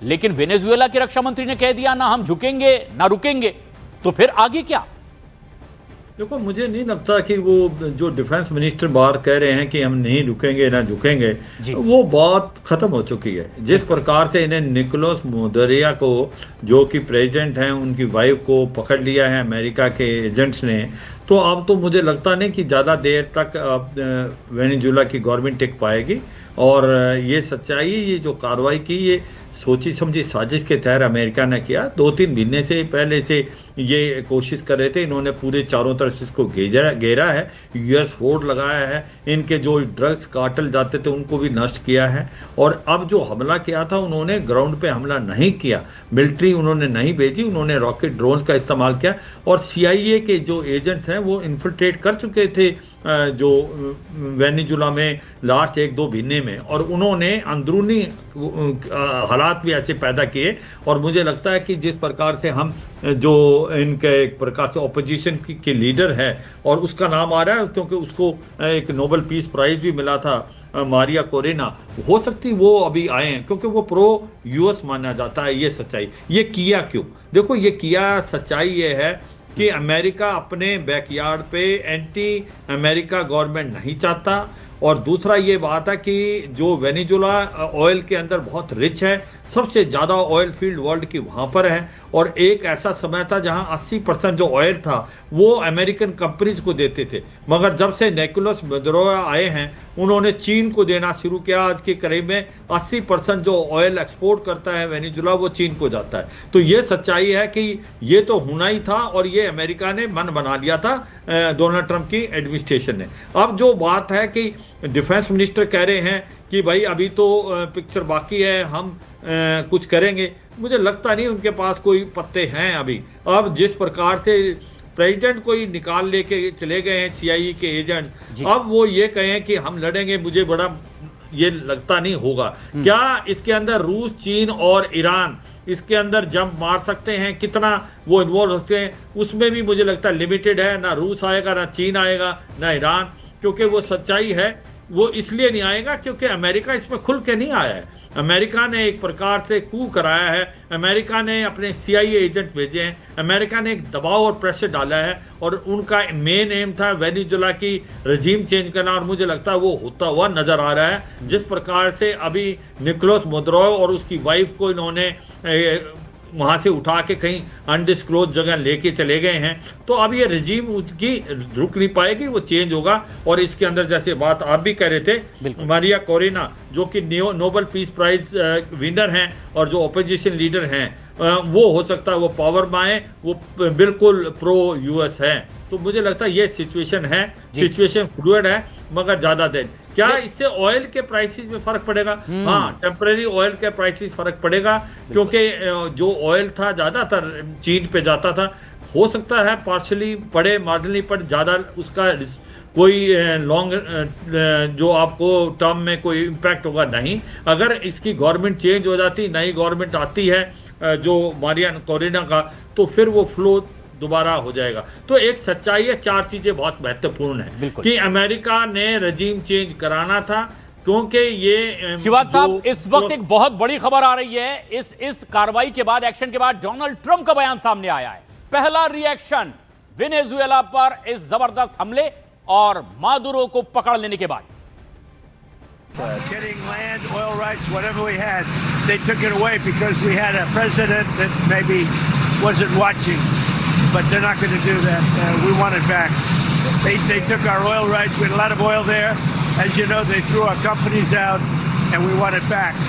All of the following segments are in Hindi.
लेकिन वेनेजुएला के रक्षा मंत्री ने कह दिया ना हम झुकेंगे ना रुकेंगे, तो फिर आगे क्या? देखो, मुझे नहीं लगता कि वो जो डिफेंस मिनिस्टर बाहर कह रहे हैं कि हम नहीं रुकेंगे ना झुकेंगे, वो बात खत्म हो चुकी है। जिस प्रकार से इन्हें निकोलस मदुरो को, जो कि प्रेसिडेंट हैं, उनकी वाइफ को पकड़ लिया है अमेरिका के एजेंट्स ने, तो अब तो मुझे लगता नहीं कि ज़्यादा देर तक वेनेजुएला की गवर्नमेंट टिक पाएगी। और ये सच्चाई, ये जो कार्रवाई की, ये सोची समझी साजिश के तहत अमेरिका ने किया। 2-3 महीने से पहले से ये कोशिश कर रहे थे। इन्होंने पूरे चारों तरफ से इसको घेरा है, यूएस फोर्स लगाया है, इनके जो ड्रग्स कार्टेल जाते थे उनको भी नष्ट किया है। और अब जो हमला किया था, उन्होंने ग्राउंड पे हमला नहीं किया, मिलिट्री उन्होंने नहीं भेजी, उन्होंने रॉकेट ड्रोन का इस्तेमाल किया। और CIA के जो एजेंट्स हैं वो इन्फिल्ट्रेट कर चुके थे जो वेनेजुएला में लास्ट 1-2 महीने में, और उन्होंने अंदरूनी हालात भी ऐसे पैदा किए। और मुझे लगता है कि जिस प्रकार से हम जो इनके एक प्रकार से ऑपोजिशन के लीडर है, और उसका नाम आ रहा है क्योंकि उसको एक नोबेल पीस प्राइज भी मिला था, मारिया कोरेना, हो सकती वो अभी आए हैं क्योंकि वो प्रो US माना जाता है। ये सच्चाई। ये किया क्यों? देखो, ये किया सच्चाई ये है कि अमेरिका अपने बैकयार्ड पे एंटी अमेरिका गवर्नमेंट नहीं चाहता। और दूसरा ये बात है कि जो वेनेजुएला ऑयल के अंदर बहुत रिच है, सबसे ज़्यादा ऑयल फील्ड वर्ल्ड की वहाँ पर है। और एक ऐसा समय था जहाँ 80% जो ऑयल था वो अमेरिकन कंपनीज को देते थे, मगर जब से निकोलस मदुरो आए हैं, उन्होंने चीन को देना शुरू किया। आज के करीब में 80% जो ऑयल एक्सपोर्ट करता है वेनेजुएला, वो चीन को जाता है। तो ये सच्चाई है कि ये तो होना ही था, और ये अमेरिका ने मन बना लिया था डोनाल्ड ट्रंप की एडमिनिस्ट्रेशन ने। अब जो बात है कि डिफेंस मिनिस्टर कह रहे हैं कि भाई अभी तो पिक्चर बाकी है, हम कुछ करेंगे, मुझे लगता नहीं उनके पास कोई पत्ते हैं अभी। अब जिस प्रकार से प्रेसिडेंट को ही निकाल लेके चले गए हैं CIA के एजेंट, अब वो ये कहें कि हम लड़ेंगे, मुझे बड़ा ये लगता नहीं होगा। क्या इसके अंदर रूस, चीन और ईरान इसके अंदर जंप मार सकते हैं? कितना वो इन्वॉल्व होते हैं, उसमें भी मुझे लगता है लिमिटेड है। ना रूस आएगा, ना चीन आएगा, ना ईरान, क्योंकि वो सच्चाई है। वो इसलिए नहीं आएगा क्योंकि अमेरिका इसमें खुल के नहीं आया है। अमेरिका ने एक प्रकार से कू कराया है, अमेरिका ने अपने CIA एजेंट भेजे हैं, अमेरिका ने एक दबाव और प्रेशर डाला है, और उनका मेन एम था वेनेजुएला की रजीम चेंज करना। और मुझे लगता है वो होता हुआ नज़र आ रहा है। जिस प्रकार से अभी निकोलस मदुरो और उसकी वाइफ को इन्होंने वहाँ से उठा के कहीं अनडिस्क्लोज जगह लेके चले गए हैं, तो अब ये रजीम उसकी रुक नहीं पाएगी, वो चेंज होगा। और इसके अंदर जैसे बात आप भी कह रहे थे, मारिया कोरेना जो कि नोबेल पीस प्राइज विनर हैं और जो ऑपोजिशन लीडर हैं, वो हो सकता है वो पावर में आए, वो बिल्कुल प्रो US है। तो मुझे लगता है ये सिचुएशन है, सिचुएशन फ्लूइड है, मगर ज़्यादा देर क्या इससे ऑयल के प्राइसेस में फर्क पड़ेगा? हाँ, टेम्परेरी ऑयल के प्राइसेस फर्क पड़ेगा, क्योंकि जो ऑयल था ज़्यादातर चीन पे जाता था। हो सकता है पार्शली पड़े, मार्जिनली पड़े, ज़्यादा उसका कोई लॉन्ग जो आपको टर्म में कोई इम्पैक्ट होगा नहीं। अगर इसकी गवर्नमेंट चेंज हो जाती, नई गवर्नमेंट आती है जो मारिया कोरेना का, तो फिर वो फ्लो दोबारा हो जाएगा। तो एक सच्चाई है, 4 चीजें बहुत महत्वपूर्ण है कि अमेरिका ने रजीम चेंज कराना था, क्योंकि ये शिवाज साहब, इस वक्त एक बहुत बड़ी खबर आ रही है। इस कार्रवाई के बाद, एक्शन के बाद डोनाल्ड ट्रंप का बयान सामने आया है। पहला रिएक्शन वेनेजुएला पर इस जबरदस्त हमले और मादुरो को पकड़ लेने के बाद। Getting land, oil rights, whatever we had, they took it away because we had a president that maybe wasn't watching, but they're not going to do that. We want it back. They took our oil rights. We had a lot of oil there. As you know, they threw our companies out, and we want it back.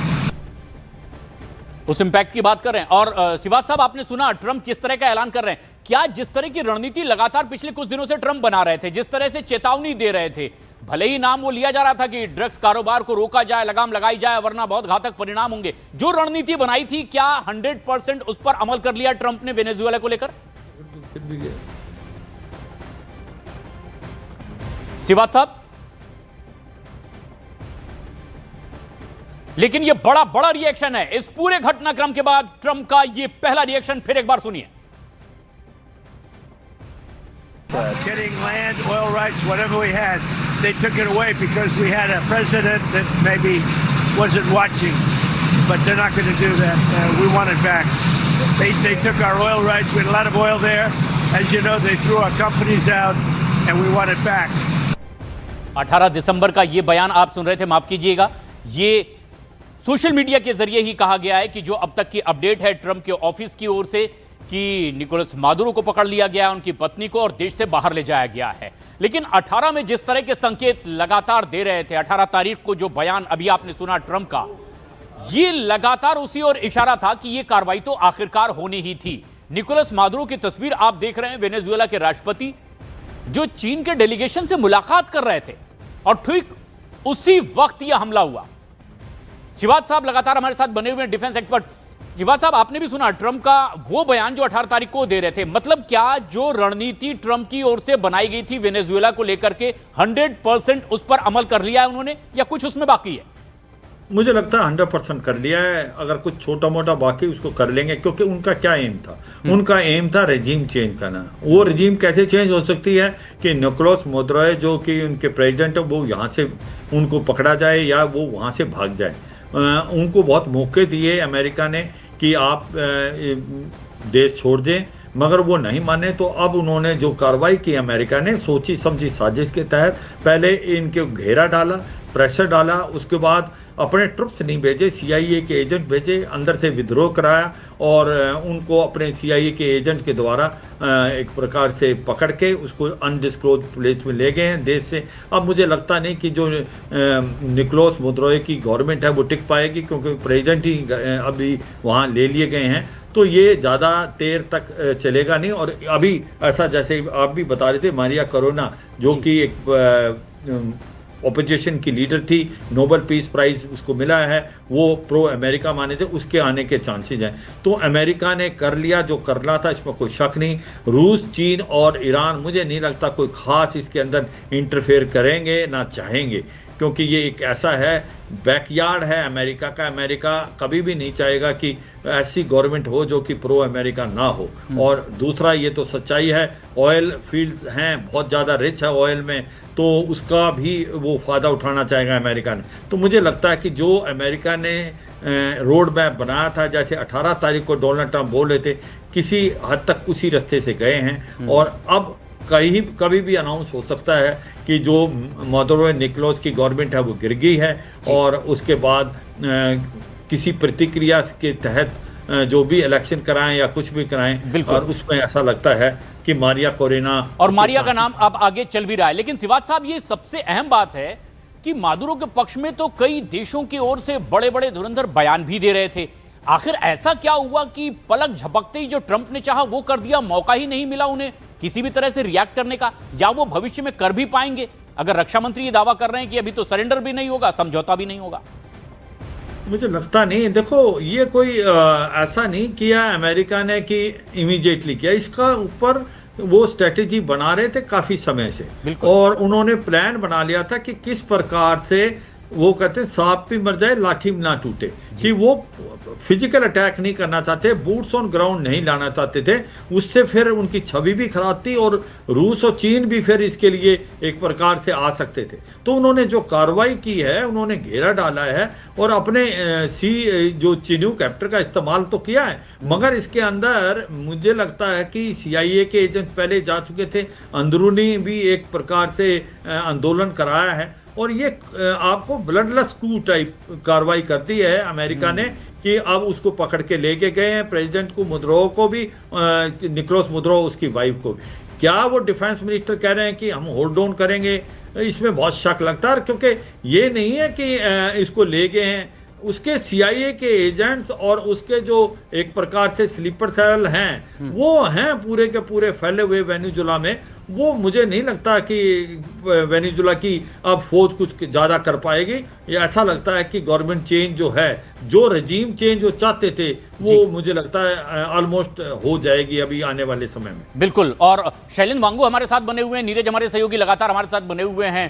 उस इम्पैक्ट की बात कर रहे हैं। और शिवाज साहब, आपने सुना ट्रंप किस तरह का ऐलान कर रहे हैं? क्या जिस तरह की रणनीति लगातार पिछले कुछ दिनों से ट्रंप बना रहे थे, जिस तरह से चेतावनी दे रहे थे, भले ही नाम वो लिया जा रहा था कि ड्रग्स कारोबार को रोका जाए, लगाम लगाई जाए, वरना बहुत घातक परिणाम होंगे, जो रणनीति बनाई थी, क्या 100% उस पर अमल कर लिया ट्रंप ने वेनेजुएला को लेकर? शिवाज साहब, लेकिन यह बड़ा रिएक्शन है इस पूरे घटनाक्रम के बाद। ट्रंप का यह पहला रिएक्शन फिर एक बार सुनिए। Getting land, oil rights, whatever we had, they took it away because we had a president that maybe wasn't watching, but they're not going to do that. We want it back. They took our oil rights. We had a lot of oil there. As you know, they threw our companies out, and we want it back. 18 दिसंबर का ये बयान आप सुन रहे थे, माफ कीजिएगा, ये सोशल मीडिया के जरिए ही कहा गया है कि जो अब तक की अपडेट है ट्रंप के ऑफिस की ओर से कि निकोलस मादुरो को पकड़ लिया गया है, उनकी पत्नी को, और देश से बाहर ले जाया गया है। लेकिन 18 में जिस तरह के संकेत लगातार दे रहे थे, 18 तारीख को जो बयान अभी आपने सुना ट्रंप का, ये लगातार उसी ओर इशारा था कि ये कार्रवाई तो आखिरकार होनी ही थी। निकोलस मादुरो की तस्वीर आप देख रहे हैं, वेनेजुएला के राष्ट्रपति जो चीन के डेलीगेशन से मुलाकात कर रहे थे, और ठीक उसी वक्त यह हमला हुआ। शिवाद साहब लगातार हमारे साथ बने हुए हैं, डिफेंस एक्सपर्ट। शिवाद साहब, आपने भी सुना ट्रंप का वो बयान जो 18 तारीख को दे रहे थे, मतलब क्या जो रणनीति ट्रंप की ओर से बनाई गई थी वेनेजुएला को लेकर के 100% उस पर अमल कर लिया है उन्होंने, या कुछ उसमें बाकी है? मुझे लगता है 100% कर लिया है। अगर कुछ छोटा मोटा बाकी उसको कर लेंगे, क्योंकि उनका क्या एम था? उनका एम था रेजिम चेंज करना। वो रेजिम कैसे चेंज हो सकती है कि निकोलस मादुरो जो कि उनके प्रेसिडेंट है, वो यहाँ से उनको पकड़ा जाए या वो वहाँ से भाग जाए। उनको बहुत मौके दिए अमेरिका ने कि आप देश छोड़ दें, मगर वो नहीं माने। तो अब उन्होंने जो कार्रवाई की अमेरिका ने, सोची समझी साजिश के तहत पहले इनके घेरा डाला, प्रेशर डाला, उसके बाद अपने ट्रुप्स नहीं भेजे, CIA के एजेंट भेजे, अंदर से विद्रोह कराया और उनको अपने CIA के एजेंट के द्वारा एक प्रकार से पकड़ के उसको अनडिस्क्लोज प्लेस में ले गए हैं देश से। अब मुझे लगता नहीं कि जो निकोलस मादुरो की गवर्नमेंट है वो टिक पाएगी, क्योंकि प्रेसिडेंट ही अभी वहाँ ले लिए गए हैं। तो ये ज़्यादा देर तक चलेगा नहीं। और अभी ऐसा जैसे आप भी बता रहे थे, मारिया कोरोना जो कि एक ओपोजिशन की लीडर थी, नोबेल पीस प्राइज उसको मिला है, वो प्रो अमेरिका माने थे, उसके आने के चांसेस हैं। तो अमेरिका ने कर लिया जो करना था, इसमें कोई शक नहीं। रूस, चीन और ईरान मुझे नहीं लगता कोई ख़ास इसके अंदर इंटरफेयर करेंगे, ना चाहेंगे, क्योंकि ये एक ऐसा है, बैकयार्ड है अमेरिका का। अमेरिका कभी भी नहीं चाहेगा कि ऐसी गवर्नमेंट हो जो कि प्रो अमेरिका ना हो। और दूसरा, ये तो सच्चाई है, ऑयल फील्ड्स हैं, बहुत ज़्यादा रिच है ऑयल में, तो उसका भी वो फ़ायदा उठाना चाहेगा अमेरिका ने। तो मुझे लगता है कि जो अमेरिका ने रोड मैप बनाया था, जैसे 18 तारीख को डोनाल्ड ट्रंप बोल रहे थे, किसी हद तक उसी रास्ते से गए हैं। और अब कभी भी अनाउंस हो सकता है कि जो मादुरो निकोलस की गवर्नमेंट है वो गिर गई है, और उसके बाद किसी प्रतिक्रिया के तहत जो भी इलेक्शन कराएं या कुछ भी कराएं, और उसमें ऐसा लगता है कि मारिया कोरोना और मारिया का नाम अब आगे चल भी रहा है। लेकिन शिवाद साहब, ये सबसे अहम बात है कि मादुरो के पक्ष में तो कई देशों की ओर से बड़े बड़े धुरंधर बयान भी दे रहे थे। आखिर ऐसा क्या हुआ कि पलक झपकते ही जो ट्रंप ने चाहा वो कर दिया, मौका ही नहीं मिला उन्हें किसी भी तरह से रिएक्ट करने का, या वो भविष्य में कर भी पाएंगे? अगर रक्षा मंत्री ये दावा कर रहे हैं कि अभी तो सरेंडर भी नहीं होगा, समझौता भी नहीं होगा। मुझे लगता नहीं। देखो, ये कोई ऐसा नहीं किया अमेरिका ने कि इमीडिएटली किया, इसका ऊपर वो स्ट्रेटेजी बना रहे थे काफ़ी समय से, और उन्होंने प्लान बना लिया था कि किस प्रकार से वो कहते हैं सांप भी मर जाए लाठी ना टूटे, कि वो फिजिकल अटैक नहीं करना चाहते, बूट्स ऑन ग्राउंड नहीं लाना चाहते थे। उससे फिर उनकी छवि भी खराब थी, और रूस और चीन भी फिर इसके लिए एक प्रकार से आ सकते थे। तो उन्होंने जो कार्रवाई की है, उन्होंने घेरा डाला है और अपने जो चिनूक कैप्टर का इस्तेमाल तो किया है, मगर इसके अंदर मुझे लगता है कि CIA के एजेंट पहले जा चुके थे, अंदरूनी भी एक प्रकार से आंदोलन कराया है, और ये आपको ब्लडलेस कू टाइप कार्रवाई करती है अमेरिका ने, कि अब उसको पकड़ के लेके गए हैं प्रेसिडेंट को, मादुरो को भी, निकोलस मादुरो उसकी वाइफ को भी। क्या वो डिफेंस मिनिस्टर कह रहे हैं कि हम होल्ड ऑन करेंगे? इसमें बहुत शक लगता है, क्योंकि ये नहीं है कि इसको ले गए हैं, उसके CIA के एजेंट्स और उसके जो एक प्रकार से स्लीपर सेल हैं, वो हैं पूरे के पूरे फैले हुए वेनेजुएला में। वो मुझे नहीं लगता कि वेनेजुएला की अब फौज कुछ ज़्यादा कर पाएगी। ये ऐसा लगता है कि गवर्नमेंट चेंज जो है, जो रजीम चेंज जो चाहते थे, वो मुझे लगता है ऑलमोस्ट हो जाएगी अभी आने वाले समय में। बिल्कुल। और शैलेंद्र वांगू हमारे साथ बने हुए हैं, नीरज हमारे सहयोगी लगातार हमारे साथ बने हुए हैं।